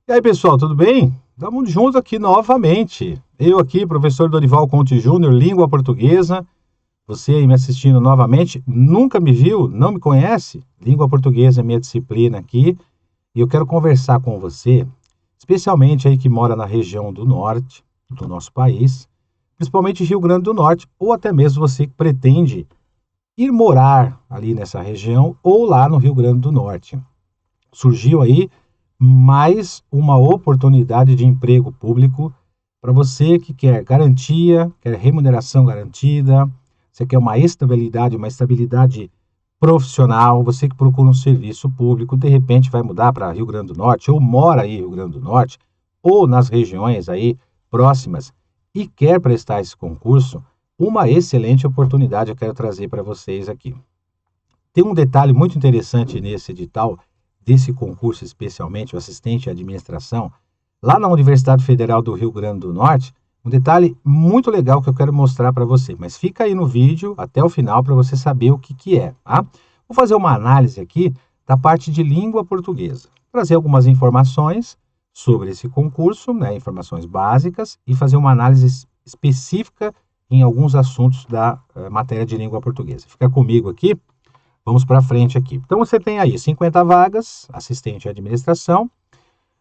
E aí, pessoal, tudo bem? Estamos juntos aqui novamente. Eu aqui, professor Dorival Conte Júnior, língua portuguesa. Você aí me assistindo novamente, nunca me viu, não me conhece? Língua portuguesa é minha disciplina aqui. E eu quero conversar com você, especialmente aí que mora na região do norte do nosso país, principalmente Rio Grande do Norte, ou até mesmo você que pretende ir morar ali nessa região ou lá no Rio Grande do Norte. Surgiu aí mais uma oportunidade de emprego público para você que quer garantia, quer remuneração garantida, você quer uma estabilidade profissional, você que procura um serviço público, de repente vai mudar para Rio Grande do Norte, ou mora aí em Rio Grande do Norte, ou nas regiões aí próximas, e quer prestar esse concurso, uma excelente oportunidade eu quero trazer para vocês aqui. Tem um detalhe muito interessante nesse edital, desse concurso especialmente, o assistente de administração, lá na Universidade Federal do Rio Grande do Norte, um detalhe muito legal que eu quero mostrar para você, mas fica aí no vídeo até o final para você saber o que é, tá? Vou fazer uma análise aqui da parte de língua portuguesa, trazer algumas informações sobre esse concurso, né, informações básicas, e fazer uma análise específica em alguns assuntos da matéria de língua portuguesa. Fica comigo aqui. Vamos para frente aqui. Então, você tem aí 50 vagas, assistente de administração.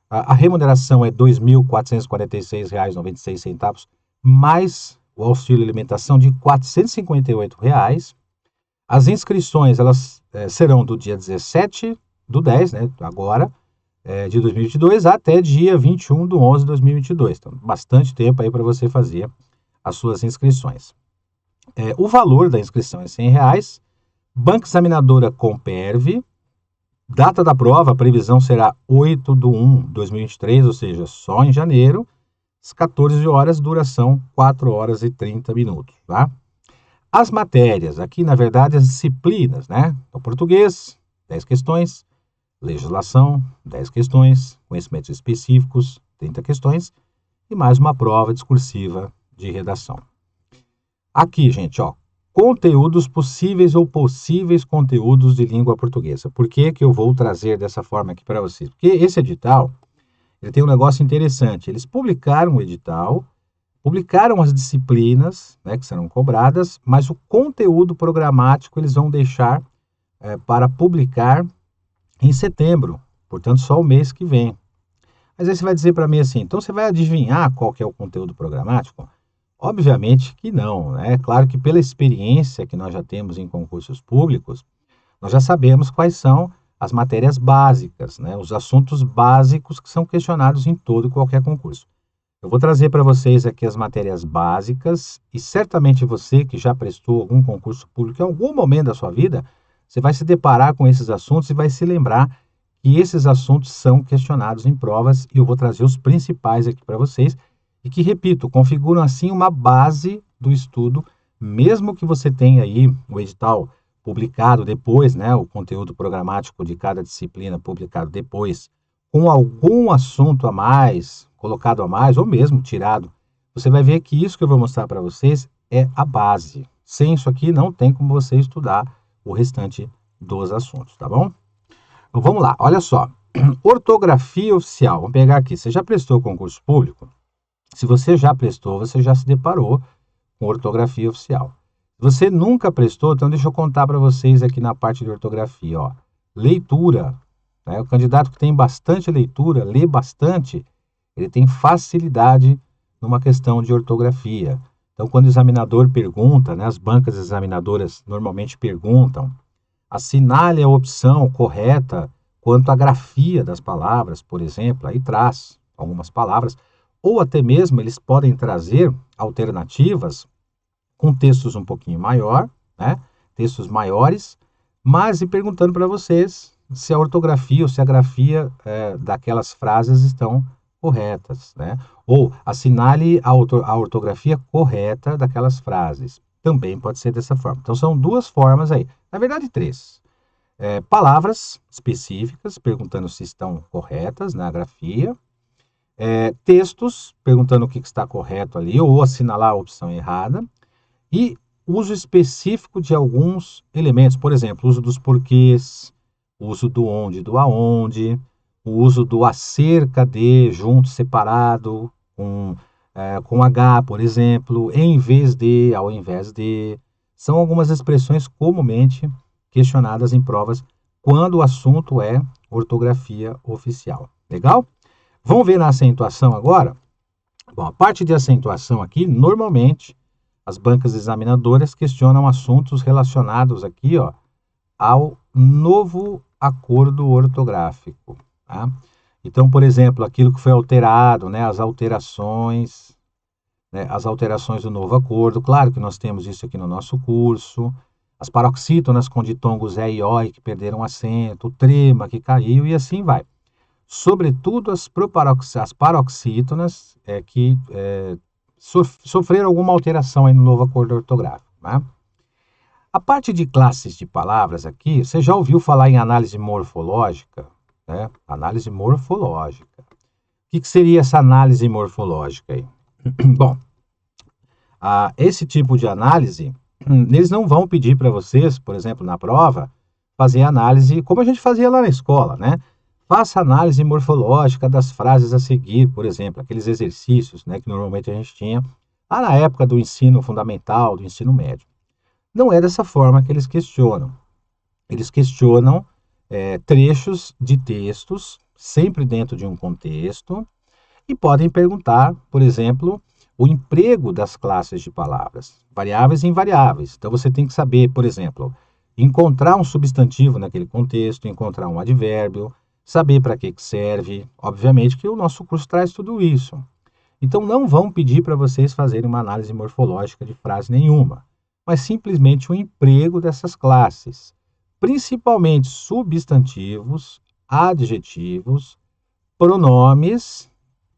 A remuneração é R$ 2.446,96, mais o auxílio alimentação de R$ 458. As inscrições, elas serão do dia 17 do 10, né, agora, de 2022, até dia 21 do 11 de 2022. Então, bastante tempo aí para você fazer as suas inscrições. O valor da inscrição é R$ 100. Banca examinadora Comperv, data da prova, a previsão será 8 de 1 de 2023, ou seja, só em janeiro, às 14 horas, duração 4 horas e 30 minutos, tá? As matérias, aqui na verdade as disciplinas, né? Então, português, 10 questões, legislação, 10 questões, conhecimentos específicos, 30 questões, e mais uma prova discursiva de redação. Aqui, gente, ó, conteúdos possíveis ou possíveis conteúdos de língua portuguesa. Por que que eu vou trazer dessa forma aqui para vocês? Porque esse edital, ele tem um negócio interessante. Eles publicaram o edital, publicaram as disciplinas, né, que serão cobradas, mas o conteúdo programático eles vão deixar para publicar em setembro, portanto só o mês que vem. Mas aí você vai dizer para mim assim, então você vai adivinhar qual que é o conteúdo programático? Obviamente que não, né? É claro que pela experiência que nós já temos em concursos públicos, nós já sabemos quais são as matérias básicas, né? Os assuntos básicos que são questionados em todo e qualquer concurso. Eu vou trazer para vocês aqui as matérias básicas e certamente você que já prestou algum concurso público em algum momento da sua vida, você vai se deparar com esses assuntos e vai se lembrar que esses assuntos são questionados em provas e eu vou trazer os principais aqui para vocês. E que, repito, configuram assim uma base do estudo, mesmo que você tenha aí o edital publicado depois, né, o conteúdo programático de cada disciplina publicado depois, com algum assunto a mais, colocado a mais, ou mesmo tirado, você vai ver que isso que eu vou mostrar para vocês é a base. Sem isso aqui, não tem como você estudar o restante dos assuntos, tá bom? Então, vamos lá, olha só. Ortografia oficial, vamos pegar aqui. Você já prestou concurso público? Se você já prestou, você já se deparou com ortografia oficial. Se você nunca prestou, então deixa eu contar para vocês aqui na parte de ortografia. Ó. Leitura. Né? O candidato que tem bastante leitura, lê bastante, ele tem facilidade numa questão de ortografia. Então, quando o examinador pergunta, né, as bancas examinadoras normalmente perguntam, assinale a opção correta quanto à grafia das palavras, por exemplo, aí traz algumas palavras, ou até mesmo eles podem trazer alternativas com textos um pouquinho maior, né? Textos maiores, mas e perguntando para vocês se a ortografia ou se a grafia daquelas frases estão corretas, né? Ou assinale a ortografia correta daquelas frases. Também pode ser dessa forma. Então são duas formas aí, na verdade três. Palavras específicas, perguntando se estão corretas na grafia. Textos, perguntando o que está correto ali, ou assinalar a opção errada, e uso específico de alguns elementos, por exemplo, uso dos porquês, uso do onde, do aonde, o uso do acerca de, junto, separado, com H, por exemplo, em vez de, ao invés de. São algumas expressões comumente questionadas em provas quando o assunto é ortografia oficial. Legal? Vamos ver na acentuação agora? Bom, a parte de acentuação aqui, normalmente, as bancas examinadoras questionam assuntos relacionados aqui, ó, ao novo acordo ortográfico. Tá? Então, por exemplo, aquilo que foi alterado, né, as alterações do novo acordo. Claro que nós temos isso aqui no nosso curso. As paroxítonas com ditongos E e O que perderam acento, o trema que caiu e assim vai. Sobretudo as paroxítonas que sofreram alguma alteração aí no novo acordo ortográfico. Né? A parte de classes de palavras aqui, você já ouviu falar em análise morfológica? Né? Análise morfológica. O que seria essa análise morfológica aí? Bom, esse tipo de análise, eles não vão pedir para vocês, por exemplo, na prova, fazer análise como a gente fazia lá na escola, né? Faça análise morfológica das frases a seguir, por exemplo, aqueles exercícios, né, que normalmente a gente tinha lá na época do ensino fundamental, do ensino médio. Não é dessa forma que eles questionam. Eles questionam trechos de textos, sempre dentro de um contexto, e podem perguntar, por exemplo, o emprego das classes de palavras, variáveis e invariáveis. Então você tem que saber, por exemplo, encontrar um substantivo naquele contexto, encontrar um advérbio, saber para que serve. Obviamente que o nosso curso traz tudo isso. Então não vão pedir para vocês fazerem uma análise morfológica de frase nenhuma, mas simplesmente o emprego dessas classes, principalmente substantivos, adjetivos, pronomes,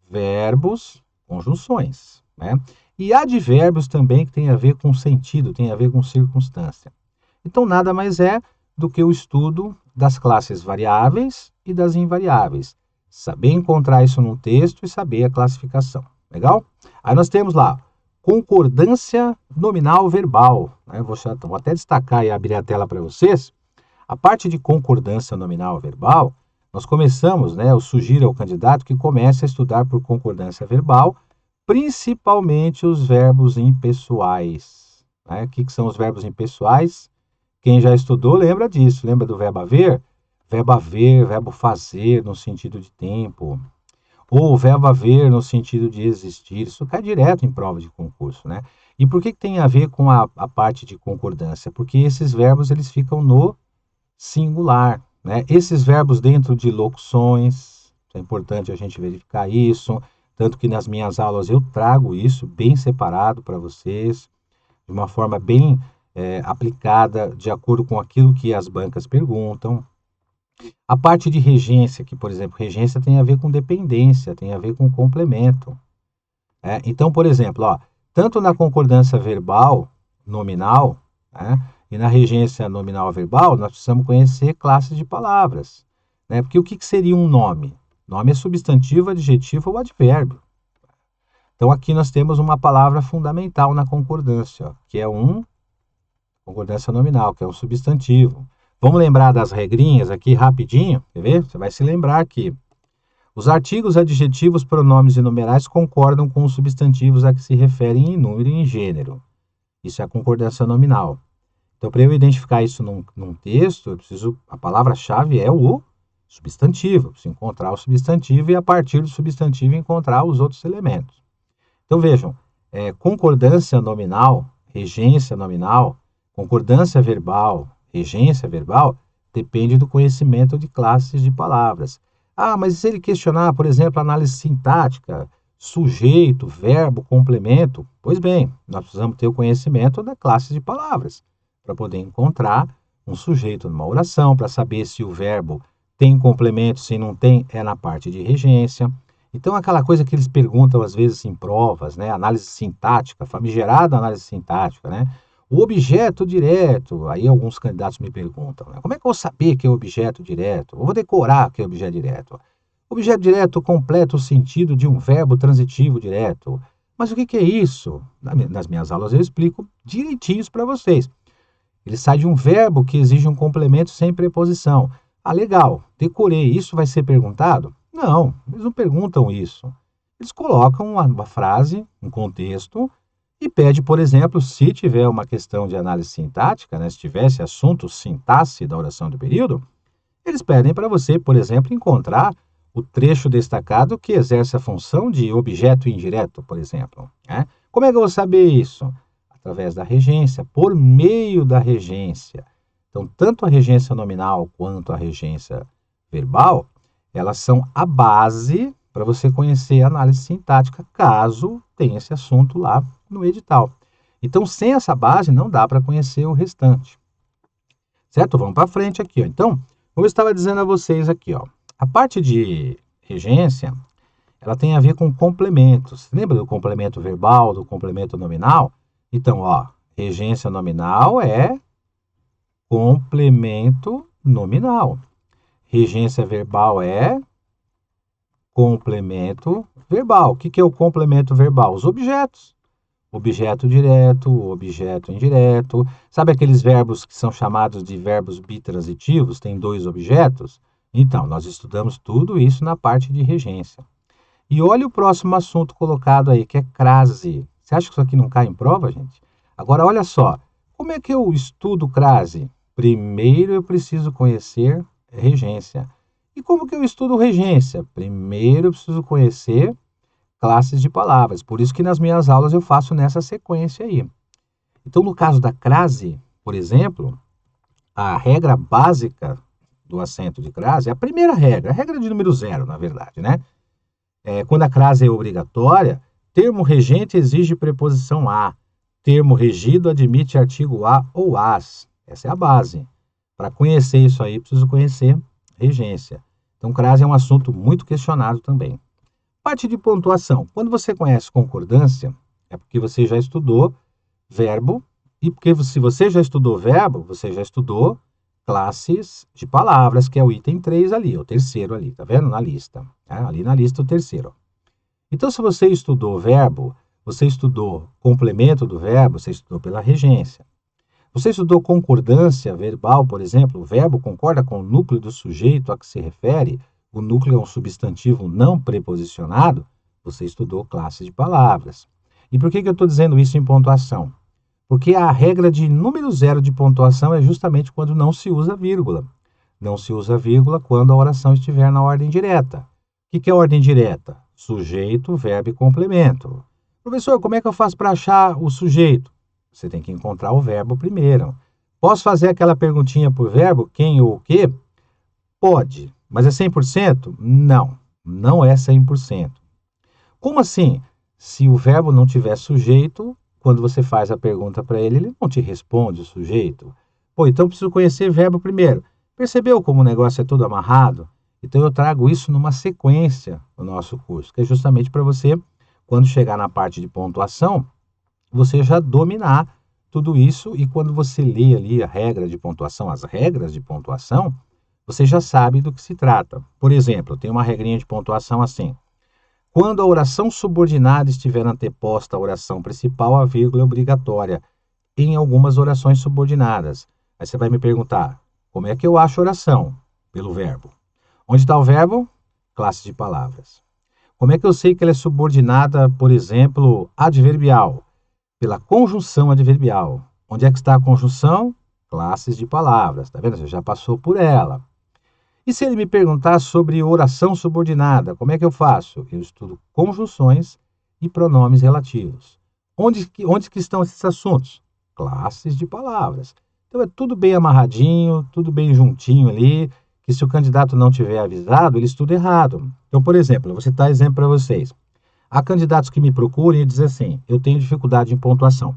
verbos, conjunções, né? E advérbios também que tem a ver com sentido, tem a ver com circunstância. Então nada mais é do que o estudo das classes variáveis e das invariáveis. Saber encontrar isso num texto e saber a classificação. Legal? Aí nós temos lá concordância nominal verbal. Né? Vou até destacar e abrir a tela para vocês. A parte de concordância nominal verbal, nós começamos, né, eu sugiro ao candidato que comece a estudar por concordância verbal, principalmente os verbos impessoais. Né? O que são os verbos impessoais? Quem já estudou lembra disso, lembra do verbo haver? Verbo haver, verbo fazer no sentido de tempo, ou verbo haver no sentido de existir. Isso cai direto em prova de concurso, né? E por que tem a ver com a parte de concordância? Porque esses verbos eles ficam no singular, né? Esses verbos dentro de locuções, é importante a gente verificar isso, tanto que nas minhas aulas eu trago isso bem separado para vocês, de uma forma bem aplicada, de acordo com aquilo que as bancas perguntam. A parte de regência, que, por exemplo, regência tem a ver com dependência, tem a ver com complemento. Então, por exemplo, tanto na concordância verbal nominal, e na regência nominal verbal, nós precisamos conhecer classes de palavras. Né? Porque o que seria um nome? Nome é substantivo, adjetivo ou advérbio. Então, aqui nós temos uma palavra fundamental na concordância, que é concordância nominal, que é um substantivo. Vamos lembrar das regrinhas aqui rapidinho, quer ver? Você vai se lembrar aqui. Os artigos, adjetivos, pronomes e numerais concordam com os substantivos a que se referem em número e em gênero. Isso é a concordância nominal. Então, para eu identificar isso num texto, a palavra-chave é o substantivo. Eu preciso encontrar o substantivo e, a partir do substantivo, encontrar os outros elementos. Então, vejam, concordância nominal, regência nominal, concordância verbal, regência verbal, depende do conhecimento de classes de palavras. Mas se ele questionar, por exemplo, análise sintática, sujeito, verbo, complemento, pois bem, nós precisamos ter o conhecimento da classe de palavras para poder encontrar um sujeito numa oração, para saber se o verbo tem complemento, se não tem, é na parte de regência. Então, aquela coisa que eles perguntam às vezes em provas, né? Análise sintática, famigerada análise sintática, né? O objeto direto, aí alguns candidatos me perguntam, né? Como é que eu vou saber que é objeto direto? Eu vou decorar que é objeto direto. Objeto direto completa o sentido de um verbo transitivo direto. Mas o que é isso? Nas minhas aulas eu explico direitinho para vocês. Ele sai de um verbo que exige um complemento sem preposição. Ah, legal, decorei, isso vai ser perguntado? Não, eles não perguntam isso. Eles colocam uma frase, um contexto, e pede, por exemplo, se tiver uma questão de análise sintática, né, se tivesse assunto sintaxe da oração do período, eles pedem para você, por exemplo, encontrar o trecho destacado que exerce a função de objeto indireto, por exemplo. Né? Como é que eu vou saber isso? Através da regência, por meio da regência. Então, tanto a regência nominal quanto a regência verbal, elas são a base para você conhecer a análise sintática, caso tenha esse assunto lá no edital. Então, sem essa base, não dá para conhecer o restante. Certo? Vamos para frente aqui. Ó. Então, como eu estava dizendo a vocês aqui, ó, a parte de regência, ela tem a ver com complementos. Lembra do complemento verbal, do complemento nominal? Então, ó, regência nominal é complemento nominal. Regência verbal é complemento verbal. O que é o complemento verbal? Os objetos. Objeto direto, objeto indireto. Sabe aqueles verbos que são chamados de verbos bitransitivos? Tem dois objetos? Então, nós estudamos tudo isso na parte de regência. E olha o próximo assunto colocado aí, que é crase. Você acha que isso aqui não cai em prova, gente? Agora, olha só. Como é que eu estudo crase? Primeiro eu preciso conhecer regência. E como que eu estudo regência? Primeiro eu preciso conhecer classes de palavras. Por isso que nas minhas aulas eu faço nessa sequência aí. Então, no caso da crase, por exemplo, a regra básica do acento de crase é a primeira regra, a regra de número 0, na verdade, né? Quando a crase é obrigatória, termo regente exige preposição a. Termo regido admite artigo a ou as. Essa é a base. Para conhecer isso aí, preciso conhecer regência. Então, crase é um assunto muito questionado também. Parte de pontuação. Quando você conhece concordância, é porque você já estudou verbo, e porque se você já estudou verbo, você já estudou classes de palavras, que é o item 3 ali, o terceiro ali, tá vendo? Na lista. Ali na lista o terceiro. Então, se você estudou verbo, você estudou complemento do verbo, você estudou pela regência. Você estudou concordância verbal, por exemplo, o verbo concorda com o núcleo do sujeito a que se refere, o núcleo é um substantivo não preposicionado, você estudou classes de palavras. E por que eu estou dizendo isso em pontuação? Porque a regra de número 0 de pontuação é justamente quando não se usa vírgula. Não se usa vírgula quando a oração estiver na ordem direta. O que é ordem direta? Sujeito, verbo e complemento. Professor, como é que eu faço para achar o sujeito? Você tem que encontrar o verbo primeiro. Posso fazer aquela perguntinha por verbo, quem ou o quê? Pode, mas é 100%? Não, não é 100%. Como assim? Se o verbo não tiver sujeito, quando você faz a pergunta para ele, ele não te responde o sujeito. Pô, então eu preciso conhecer verbo primeiro. Percebeu como o negócio é todo amarrado? Então eu trago isso numa sequência no nosso curso, que é justamente para você, quando chegar na parte de pontuação, você já dominar tudo isso e quando você lê ali a regra de pontuação, as regras de pontuação, você já sabe do que se trata. Por exemplo, tem uma regrinha de pontuação assim. Quando a oração subordinada estiver anteposta à oração principal, a vírgula é obrigatória em algumas orações subordinadas. Aí você vai me perguntar, como é que eu acho oração? Pelo verbo. Onde está o verbo? Classe de palavras. Como é que eu sei que ela é subordinada, por exemplo, adverbial? Pela conjunção adverbial. Onde é que está a conjunção? Classes de palavras. Tá vendo? Você já passou por ela. E se ele me perguntar sobre oração subordinada, como é que eu faço? Eu estudo conjunções e pronomes relativos. Onde que estão esses assuntos? Classes de palavras. Então é tudo bem amarradinho, tudo bem juntinho ali, que se o candidato não tiver avisado, ele estuda errado. Então, por exemplo, eu vou citar exemplo para vocês. Há candidatos que me procurem e dizem assim, eu tenho dificuldade em pontuação.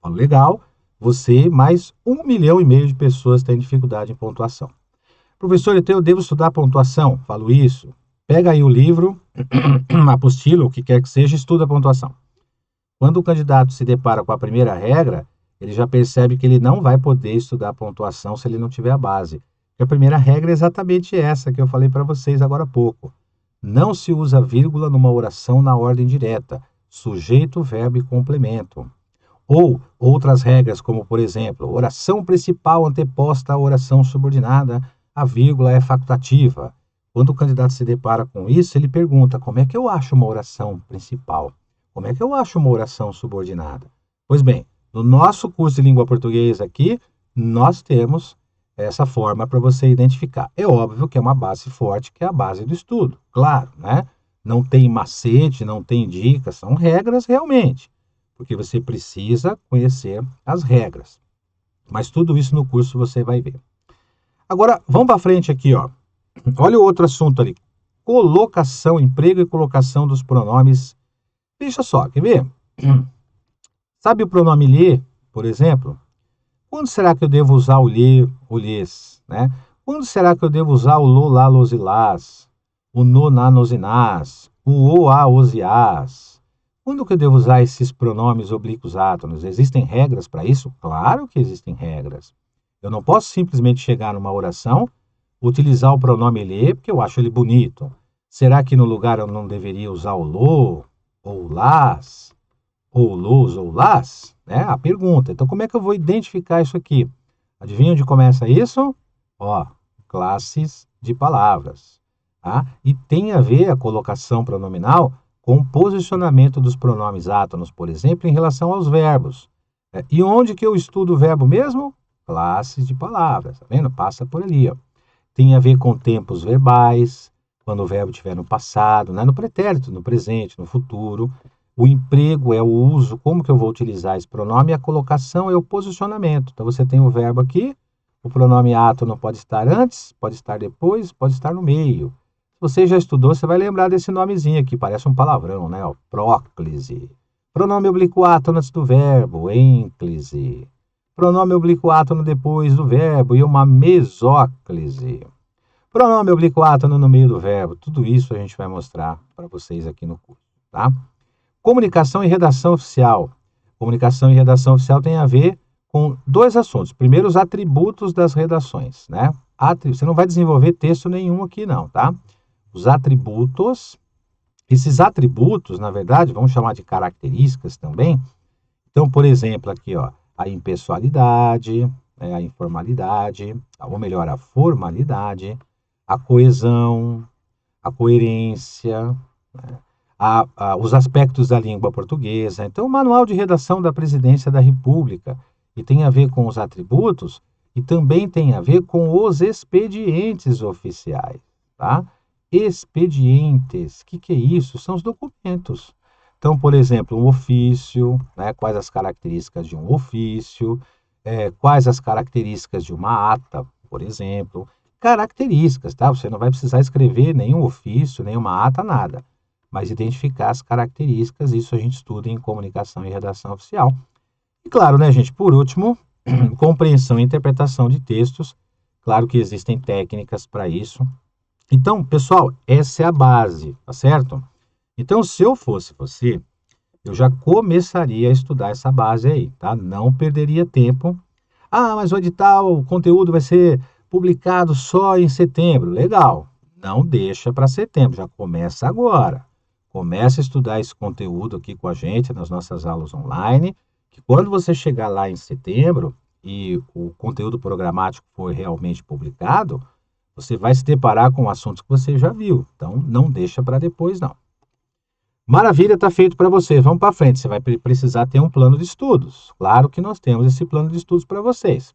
Falo, legal, você mais 1,5 milhão de pessoas têm dificuldade em pontuação. Professor, então eu devo estudar pontuação? Falo isso. Pega aí o livro, uma apostila, o que quer que seja, estuda a pontuação. Quando o candidato se depara com a primeira regra, ele já percebe que ele não vai poder estudar pontuação se ele não tiver a base. Porque a primeira regra é exatamente essa que eu falei para vocês agora há pouco. Não se usa vírgula numa oração na ordem direta, sujeito, verbo e complemento. Ou outras regras, como por exemplo, oração principal anteposta à oração subordinada, a vírgula é facultativa. Quando o candidato se depara com isso, ele pergunta: como é que eu acho uma oração principal? Como é que eu acho uma oração subordinada? Pois bem, no nosso curso de língua portuguesa aqui, nós temos essa forma para você identificar. É óbvio que é uma base forte, que é a base do estudo, claro, né? Não tem macete, não tem dicas, são regras realmente, porque você precisa conhecer as regras. Mas tudo isso no curso você vai ver. Agora, vamos para frente aqui, ó. Olha o outro assunto ali. Colocação, emprego e colocação dos pronomes. Veja só, quer ver? Sabe o pronome lhe, por exemplo? Quando será que eu devo usar o lhe, o lhes, né? Quando será que eu devo usar o lo, lá, los e las? O no, na, nos e nas? O o, a, os e as? Quando que eu devo usar esses pronomes oblíquos átonos? Existem regras para isso? Claro que existem regras. Eu não posso simplesmente chegar numa oração, utilizar o pronome lhe, porque eu acho ele bonito. Será que no lugar eu não deveria usar o lo, ou las, ou los, ou las? Né? A pergunta. Então, como é que eu vou identificar isso aqui? Adivinha onde começa isso? Ó, classes de palavras. Tá? E tem a ver a colocação pronominal com o posicionamento dos pronomes átonos, por exemplo, em relação aos verbos. E onde que eu estudo o verbo mesmo? Classes de palavras. Tá vendo? Passa por ali, ó. Tem a ver com tempos verbais, quando o verbo estiver no passado, né? No pretérito, no presente, no futuro. O emprego é o uso, como que eu vou utilizar esse pronome, e a colocação é o posicionamento. Então, você tem o verbo aqui, o pronome átono pode estar antes, pode estar depois, pode estar no meio. Se você já estudou, você vai lembrar desse nomezinho aqui, parece um palavrão, né? Ó, próclise. Pronome oblíquo átono antes do verbo, ênclise. Pronome oblíquo átono depois do verbo e uma mesóclise. Pronome oblíquo átono no meio do verbo. Tudo isso a gente vai mostrar para vocês aqui no curso, tá? Comunicação e redação oficial. Comunicação e redação oficial tem a ver com dois assuntos. Primeiro, os atributos das redações, né? Você não vai desenvolver texto nenhum aqui, não, tá? Os atributos. Esses atributos, na verdade, vamos chamar de características também. Então, por exemplo, aqui, ó, a impessoalidade, a informalidade, ou melhor, a formalidade, a coesão, a coerência, né? Os aspectos da língua portuguesa. Então, o Manual de Redação da Presidência da República, e tem a ver com os atributos, e também tem a ver com os expedientes oficiais, tá? Expedientes, o que é isso? São os documentos. Então, por exemplo, um ofício, né? Quais as características de um ofício, quais as características de uma ata, por exemplo. Características, tá? Você não vai precisar escrever nenhum ofício, nenhuma ata, nada. Mas identificar as características, isso a gente estuda em comunicação e redação oficial. E claro, né, gente, por último, compreensão e interpretação de textos. Claro que existem técnicas para isso. Então, pessoal, essa é a base, tá certo? Então, se eu fosse você, eu já começaria a estudar essa base aí, tá? Não perderia tempo. Ah, mas o edital, o conteúdo vai ser publicado só em setembro. Legal. Não deixa para setembro, já começa agora. Começa a estudar esse conteúdo aqui com a gente nas nossas aulas online, que quando você chegar lá em setembro e o conteúdo programático for realmente publicado, você vai se deparar com assuntos que você já viu. Então, não deixa para depois, não. Maravilha, está feito para você. Vamos para frente. Você vai precisar ter um plano de estudos. Claro que nós temos esse plano de estudos para vocês.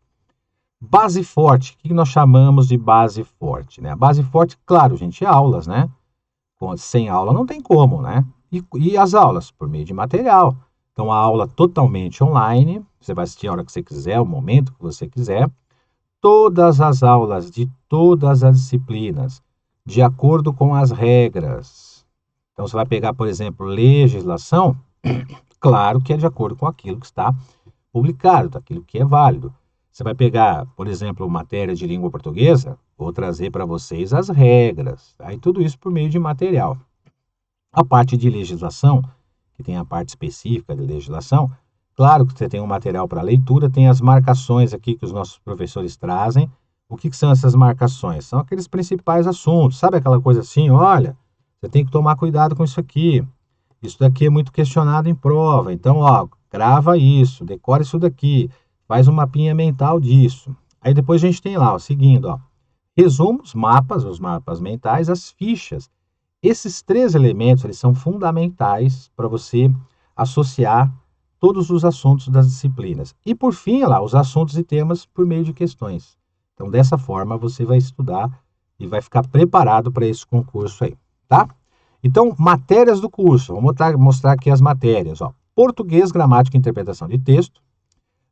Base forte. O que nós chamamos de base forte, né? A base forte, claro, gente, é aulas, né? Sem aula não tem como, né? E as aulas? Por meio de material. Então, a aula totalmente online. Você vai assistir a hora que você quiser, o momento que você quiser. Todas as aulas de todas as disciplinas, de acordo com as regras. Então, você vai pegar, por exemplo, legislação, claro que é de acordo com aquilo que está publicado, daquilo que é válido. Você vai pegar, por exemplo, matéria de língua portuguesa, vou trazer para vocês as regras, tá? E tudo isso por meio de material. A parte de legislação, que tem a parte específica de legislação, claro que você tem um material para leitura, tem as marcações aqui que os nossos professores trazem. O que são essas marcações? São aqueles principais assuntos, sabe aquela coisa assim, olha, você tem que tomar cuidado com isso aqui. Isso daqui é muito questionado em prova. Então, ó, grava isso, decora isso daqui, faz um mapinha mental disso. Aí depois a gente tem lá, ó, seguindo, ó, resumos, mapas, os mapas mentais, as fichas. Esses 3 elementos, eles são fundamentais para você associar todos os assuntos das disciplinas. E, por fim, lá, os assuntos e temas por meio de questões. Então, dessa forma, você vai estudar e vai ficar preparado para esse concurso aí, tá? Então, matérias do curso. Vou mostrar aqui as matérias, ó. Português, gramática e interpretação de texto.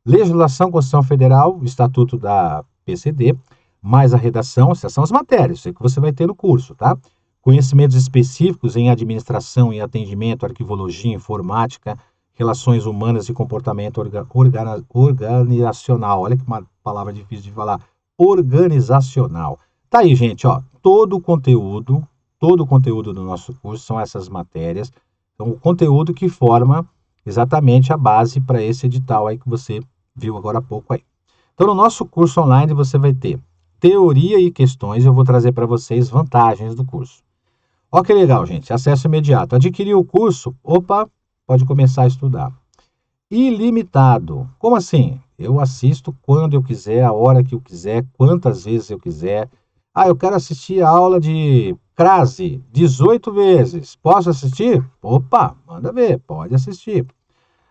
Legislação, Constituição Federal, Estatuto da PCD, mais a redação, essas são as matérias, isso é que você vai ter no curso, tá? Conhecimentos específicos em administração e atendimento, arquivologia, informática, relações humanas e comportamento organizacional. Olha que uma palavra difícil de falar. Organizacional. Tá aí, gente, ó, todo o conteúdo do nosso curso são essas matérias. Então, o conteúdo que forma exatamente a base para esse edital aí que você viu agora há pouco aí. Então, no nosso curso online, você vai ter teoria e questões. Eu vou trazer para vocês vantagens do curso. Ó que legal, gente. Acesso imediato. Adquirir o curso, opa, pode começar a estudar. Ilimitado. Como assim? Eu assisto quando eu quiser, a hora que eu quiser, quantas vezes eu quiser. Ah, eu quero assistir a aula de crase 18 vezes. Posso assistir? Opa, manda ver, pode assistir.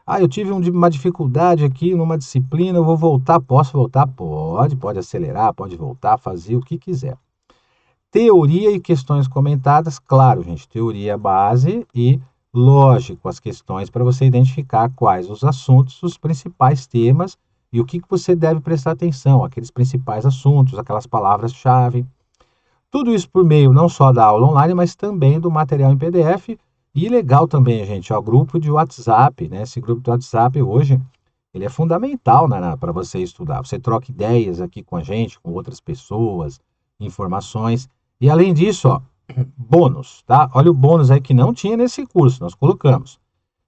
Ah, eu tive uma dificuldade aqui numa disciplina, eu vou voltar, posso voltar? Pode acelerar, pode voltar, fazer o que quiser. Teoria e questões comentadas, claro, gente, teoria base e lógico, as questões para você identificar quais os assuntos, os principais temas e o que você deve prestar atenção, aqueles principais assuntos, aquelas palavras-chave. Tudo isso por meio não só da aula online, mas também do material em PDF. E legal também, gente, ó, grupo de WhatsApp, né? Esse grupo de WhatsApp hoje, ele é fundamental, né, para você estudar. Você troca ideias aqui com a gente, com outras pessoas, informações. E além disso, ó, bônus, tá? Olha o bônus aí que não tinha nesse curso, nós colocamos.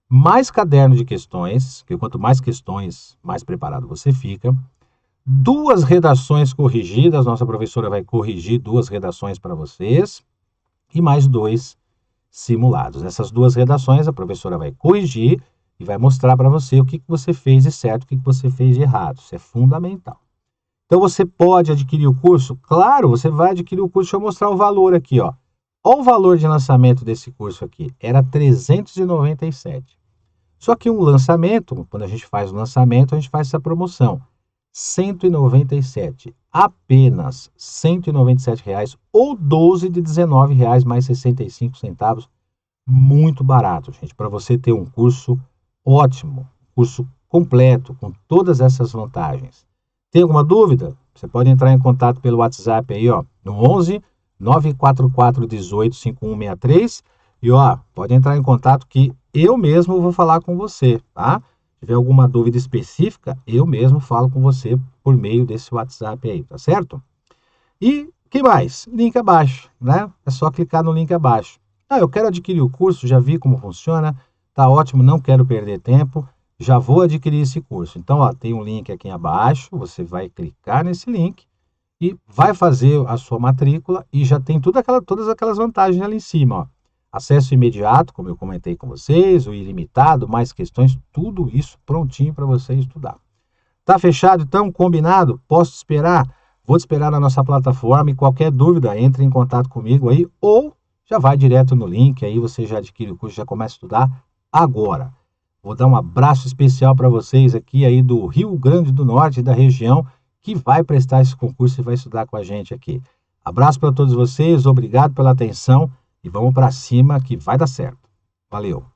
Mais caderno de questões, que quanto mais questões, mais preparado você fica. 2 redações corrigidas, nossa professora vai corrigir 2 redações para vocês. E mais 2 simulados. Essas 2 redações a professora vai corrigir e vai mostrar para você o que você fez de certo, o que você fez de errado. Isso é fundamental. Então, você pode adquirir o curso? Claro, você vai adquirir o curso. Deixa eu mostrar o valor aqui, ó. Olha o valor de lançamento desse curso aqui. Era 397. Só que um lançamento, quando a gente faz o lançamento, a gente faz essa promoção. 197. Apenas R$ 197 ou 12 de R$ 19,00 mais 65 centavos. Muito barato, gente, para você ter um curso ótimo, curso completo, com todas essas vantagens. Tem alguma dúvida? Você pode entrar em contato pelo WhatsApp aí, ó, no 11 944 18 5163 e, ó, pode entrar em contato que eu mesmo vou falar com você, tá? Se tiver alguma dúvida específica, eu mesmo falo com você por meio desse WhatsApp aí, tá certo? E que mais? Link abaixo, né? É só clicar no link abaixo. Ah, eu quero adquirir o curso, já vi como funciona, tá ótimo, não quero perder tempo, já vou adquirir esse curso. Então, ó, tem um link aqui abaixo, você vai clicar nesse link e vai fazer a sua matrícula e já tem todas aquelas vantagens ali em cima, ó. Acesso imediato, como eu comentei com vocês, o ilimitado, mais questões, tudo isso prontinho para você estudar. Tá fechado então? Combinado? Posso te esperar? Vou te esperar na nossa plataforma e qualquer dúvida, entre em contato comigo aí ou já vai direto no link, aí você já adquire o curso, já começa a estudar agora. Vou dar um abraço especial para vocês aqui aí do Rio Grande do Norte, da região, que vai prestar esse concurso e vai estudar com a gente aqui. Abraço para todos vocês, obrigado pela atenção e vamos para cima que vai dar certo. Valeu!